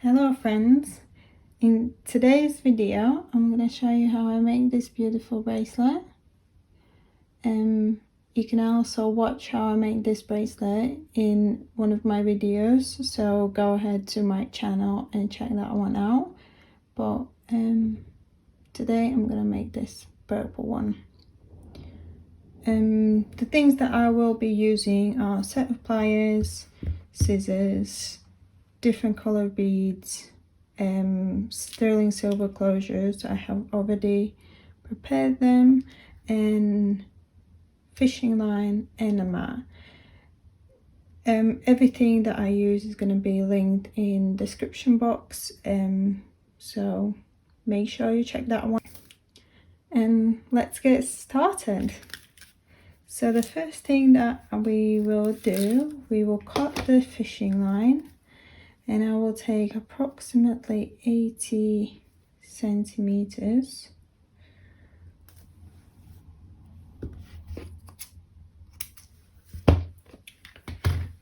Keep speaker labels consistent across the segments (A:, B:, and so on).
A: Hello friends, in today's video I'm going to show you how I make this beautiful bracelet. You can also watch how I make this bracelet in one of my videos, so go ahead to my channel and check that one out. But today I'm going to make this purple one. The things that I will be using are a set of pliers, scissors, different color beads, sterling silver closures. I have already prepared them, and fishing line and a mat. Everything that I use is going to be linked in description box, so make sure you check that one. And let's get started. So the first thing that we will do, we will cut the fishing line, and I will take approximately 80 centimeters.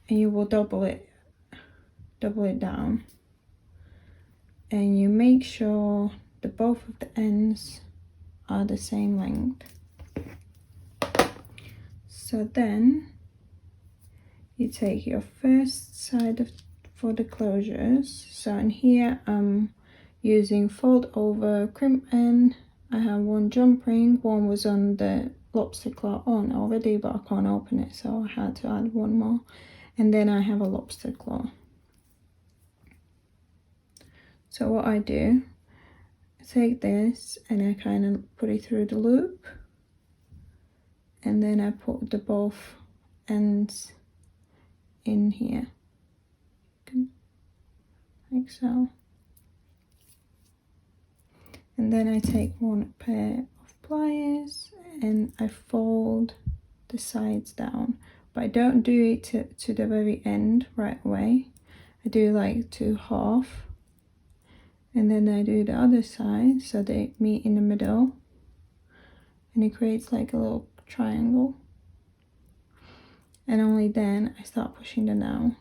A: And you will double it down, and you make sure that both of the ends are the same length. So then you take your first side for the closures. So in here I'm using fold over crimp end. I have one jump ring, one was on the lobster claw on already, but I can't open it, so I had to add one more. And then I have a lobster claw. So what I do, I take this and I kind of put it through the loop, and then I put the both ends in here, like so. And then I take one pair of pliers and I fold the sides down, but I don't do it to the very end right away. I do like to half, and then I do the other side so they meet in the middle, and it creates like a little triangle. And only then I start pushing them down.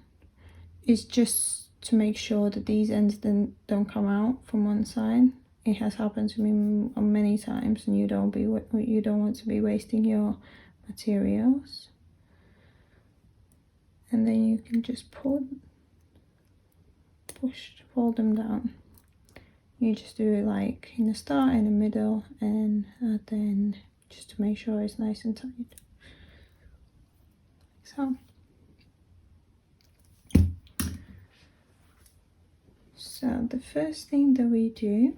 A: It's just to make sure that these ends don't come out from one side. It has happened to me many times, and you don't want to be wasting your materials. And then you can just fold them down. You just do it like in the start, in the middle, and at the end, just to make sure it's nice and tight. So the first thing that we do,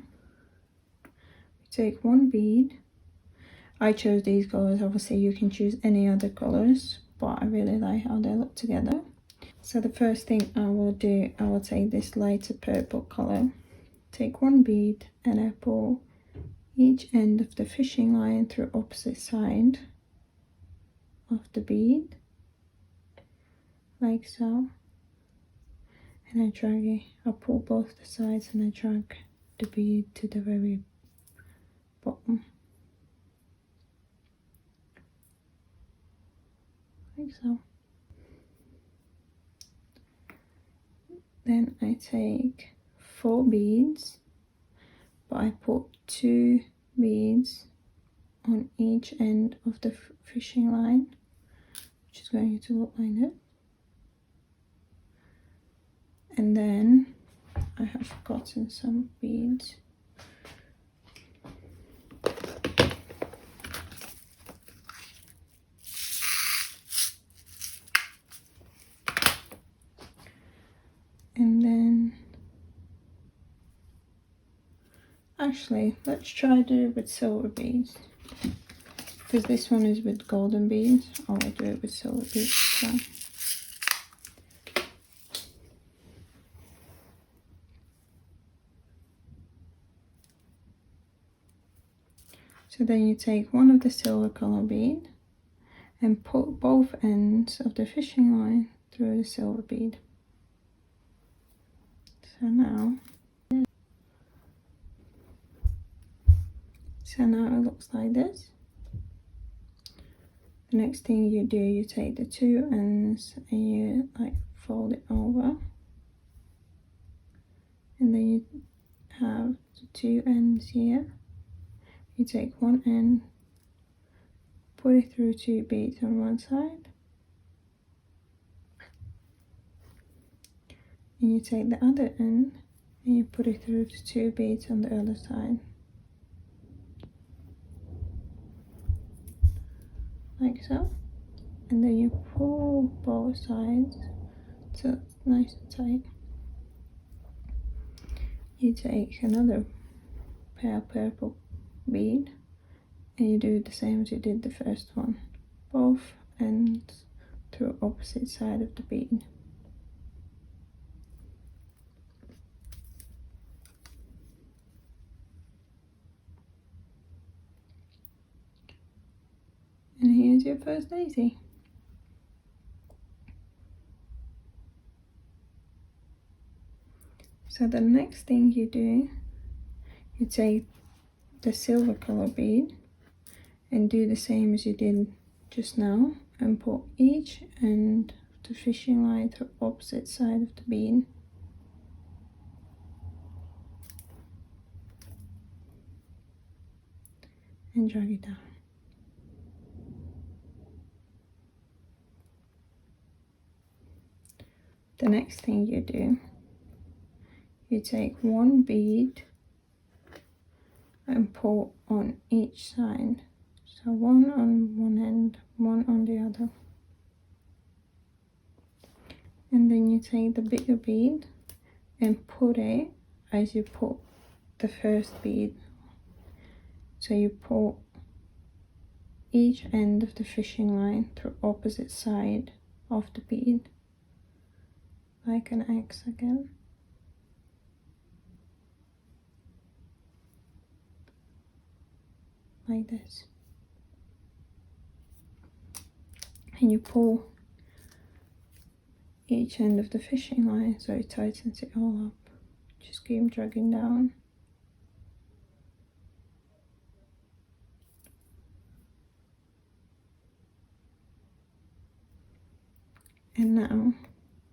A: we take one bead. I chose these colors. Obviously you can choose any other colors, but I really like how they look together. So the first thing I will do, I will take this lighter purple color, take one bead, and I pull each end of the fishing line through opposite side of the bead, like so. And I drag it, I pull both the sides and I drag the bead to the very bottom, like so. Then I take 4 beads, but I put 2 beads on each end of the fishing line, which is going to look like that. And then I have gotten some beads. And then, actually, let's try to do it with silver beads, because this one is with golden beads. I will do it with silver beads. So then you take one of the silver color bead and put both ends of the fishing line through the silver bead. So now it looks like this. The next thing you do, you take the 2 ends and you like fold it over, you have the two ends here. You take one end, put it through 2 beads on one side, and you take the other end and you put it through the 2 beads on the other side, like so. And then you pull both sides so it's nice and tight. You take another pair of purple bead and you do the same as you did the first one, both ends through opposite side of the bead. And here's your first daisy. So the next thing you do, you take the silver color bead and do the same as you did just now and put each end of the fishing line to opposite side of the bead. And drag it down. The next thing you do, you take one bead and pull on each side. So one on one end, one on the other. And then you take the bigger bead and put it as you put the first bead. So you pull each end of the fishing line through opposite side of the bead, like an X again. Like this. And you pull each end of the fishing line so it tightens it all up. Just keep dragging down. And now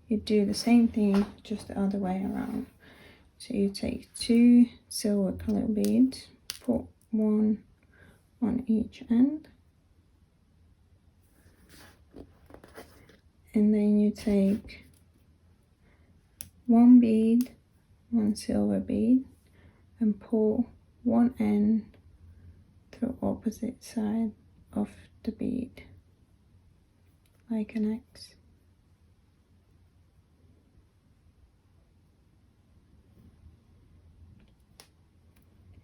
A: you do the same thing, just the other way around. So you take 2 silver colored beads, put one on each end, and then you take 1 bead, 1 silver bead, and pull one end through opposite side of the bead, like an X.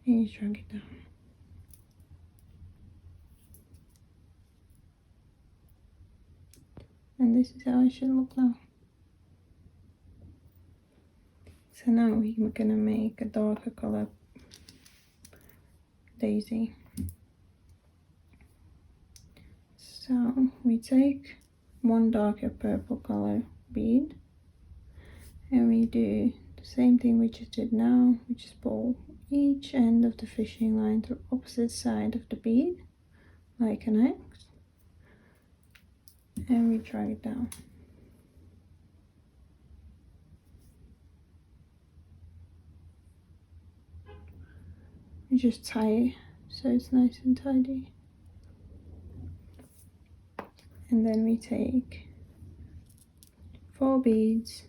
A: And you drag it down. And this is how it should look now. So now we're gonna make a darker color daisy. So we take 1 darker purple color bead and we do the same thing we just did now. We just pull each end of the fishing line to opposite side of the bead, like an X, and we drag it down. We just tie it so it's nice and tidy. And then we take 4 beads,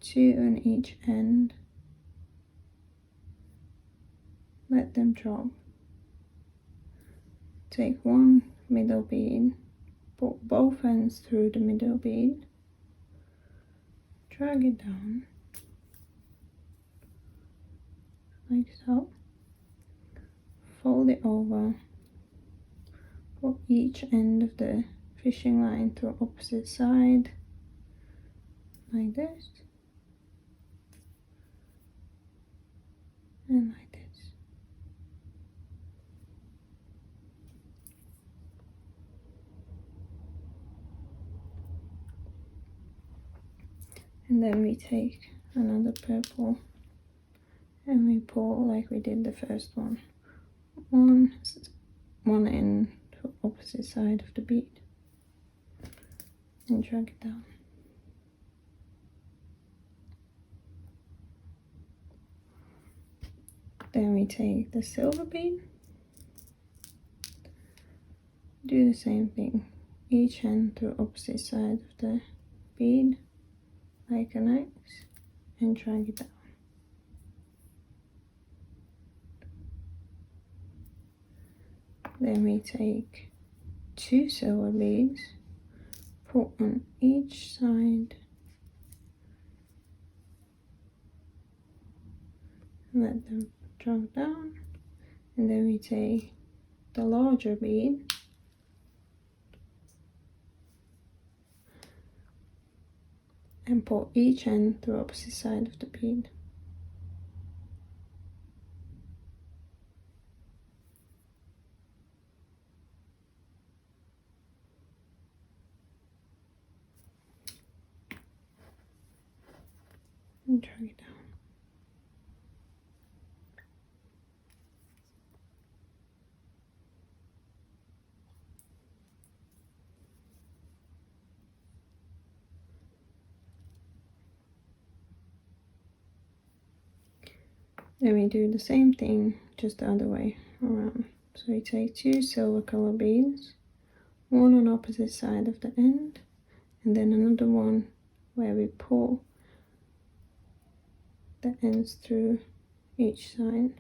A: 2 on each end, let them drop. Take 1 middle bead, put both ends through the middle bead, drag it down, like so, fold it over, put each end of the fishing line to opposite side, like this, and like this. And then we take another purple and we pull like we did the first one. One end to opposite side of the bead and drag it down. Then we take the silver bead, do the same thing, each end to opposite side of the bead like an X, and drag it down. Then we take 2 silver beads, put on each side, let them drag down, and then we take the larger bead and put each end to the opposite side of the bead. And drag it down. Then we do the same thing, just the other way around. So we take 2 silver color beads, one on opposite side of the end, and then another one where we pull the ends through each side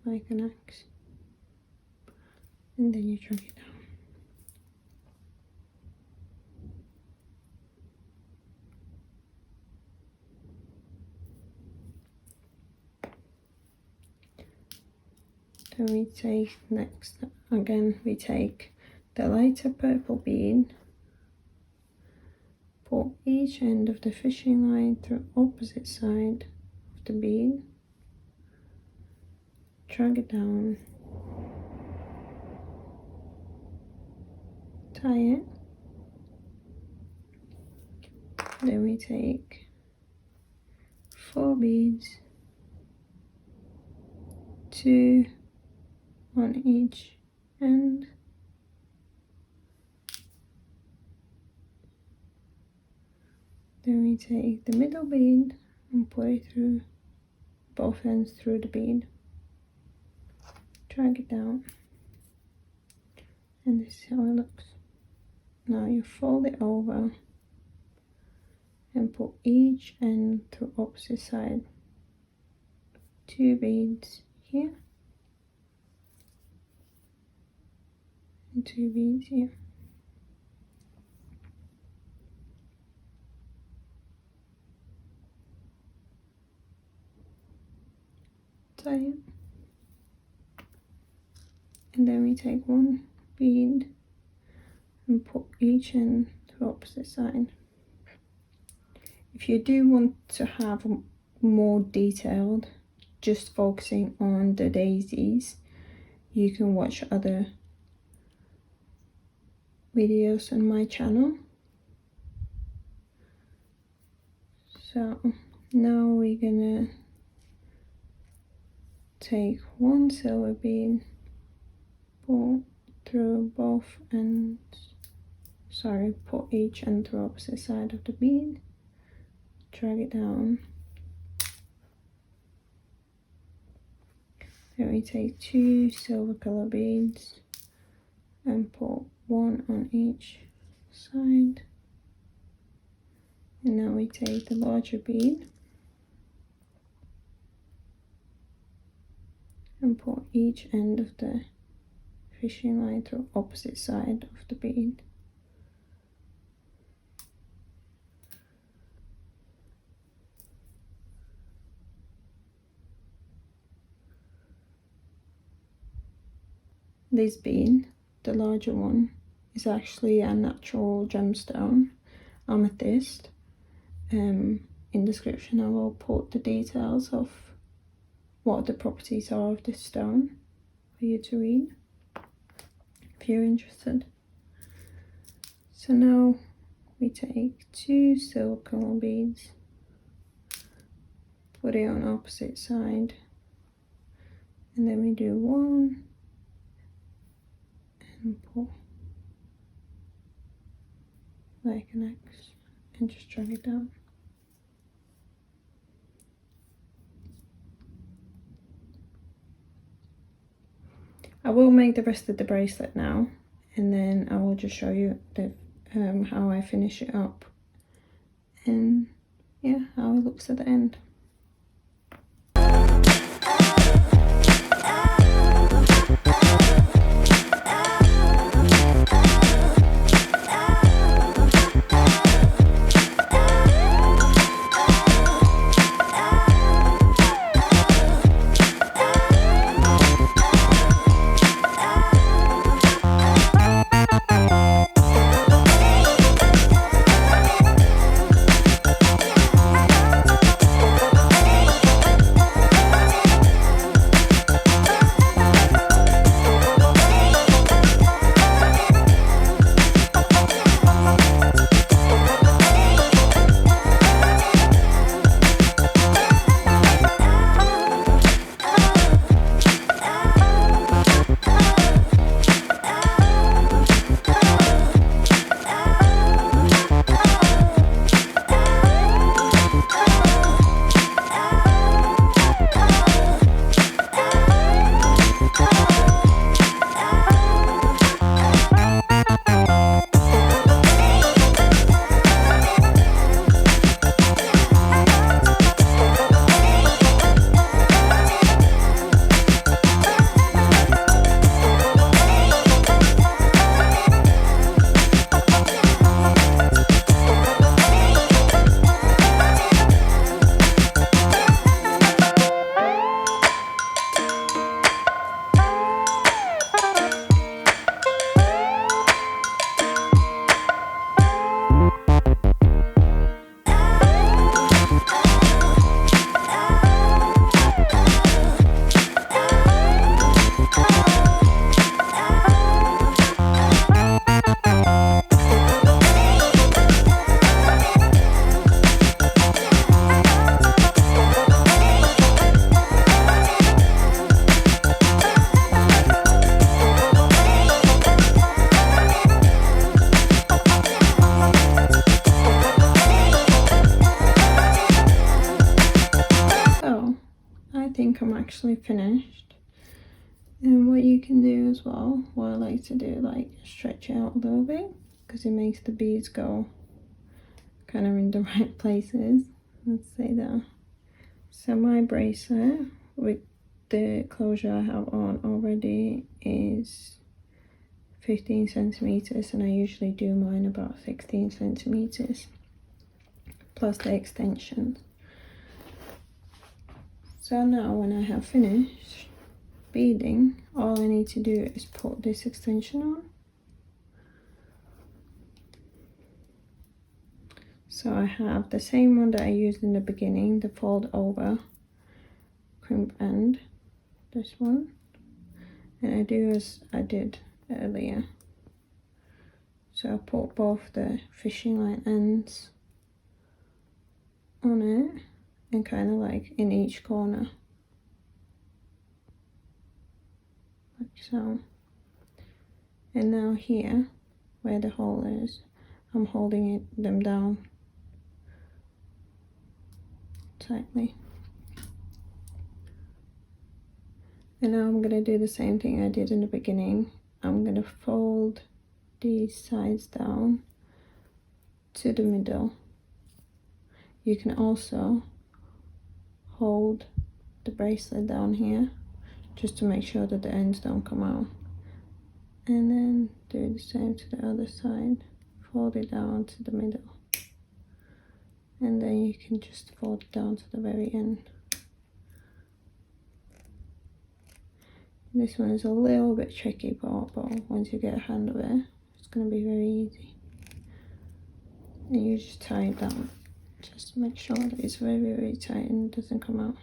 A: like an X, and then you drag it down. Then we take next, again we take the lighter purple bead, pull each end of the fishing line through opposite side of the bead, drag it down, tie it. Then we take 4 beads, 2 on each end, then we take the middle bead and put it through both ends through the bead, drag it down, and this is how it looks. Now you fold it over and put each end to opposite side, 2 beads here and 2 beads here. Tie it, and then we take 1 bead and put each end to the opposite side. If you do want to have more detailed, just focusing on the daisies, you can watch other videos on my channel. So now we're gonna take 1 silver bead, pull through both ends, put each end to the opposite side of the bead, drag it down. Then we take 2 silver color beads and put 1 on each side. And now we take the larger bead and put each end of the fishing line to the opposite side of the bead. This bead, the larger one, is actually a natural gemstone, amethyst. In description I will put the details of what the properties are of this stone for you to read if you're interested. So now we take 2 silver color beads, put it on opposite side, and then we do 1 and pull like an X and just drag it down. I will make the rest of the bracelet now, and then I will just show you the how I finish it up, and yeah, how it looks at the end. I'm actually finished. And what you can do as well, what I like to do, like stretch it out a little bit, because it makes the beads go kind of in the right places. Let's say that. So my bracelet with the closure I have on already is 15 centimeters, and I usually do mine about 16 centimeters plus the extensions. So now when I have finished beading, all I need to do is put this extension on. So I have the same one that I used in the beginning, the fold over crimp end, this one, and I do as I did earlier. So I put both the fishing line ends on it and kind of like in each corner, like so. And now here where the hole is, I'm holding them down tightly. And now I'm going to do the same thing I did in the beginning. I'm going to fold these sides down to the middle. You can also hold the bracelet down here just to make sure that the ends don't come out, and then do the same to the other side. Fold it down to the middle, and then you can just fold it down to the very end. This one is a little bit tricky part, but once you get a hand of it, it's going to be very easy. And you just tie it down, just to make sure that it's very, very tight and it doesn't come out.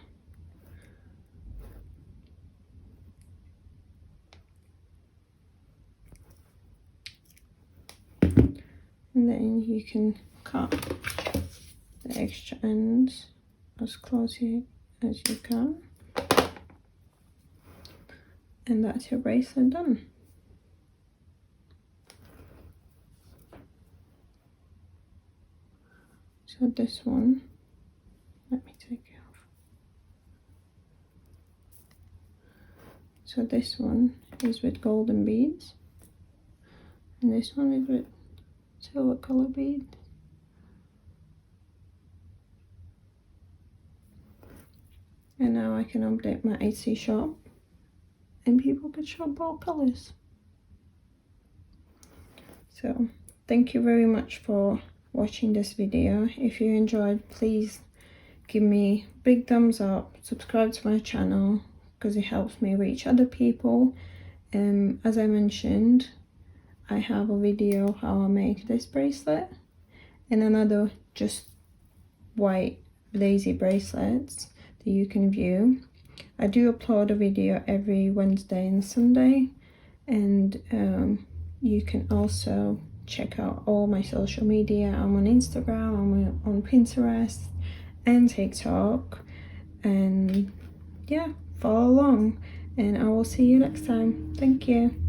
A: And then you can cut the extra ends as close as you can. And that's your bracelet done. So this one, let me take it off. So this one is with golden beads, and this one is with silver color beads. And now I can update my Etsy shop and people can shop all colors. So thank you very much for watching this video. If you enjoyed, please give me a big thumbs up, subscribe to my channel because it helps me reach other people. As I mentioned, I have a video how I make this bracelet and another just white Daisy bracelets that you can view. I do upload a video every Wednesday and Sunday, and you can also check out all my social media. I'm on Instagram, I'm on Pinterest and TikTok, and yeah, follow along and I will see you next time. Thank you.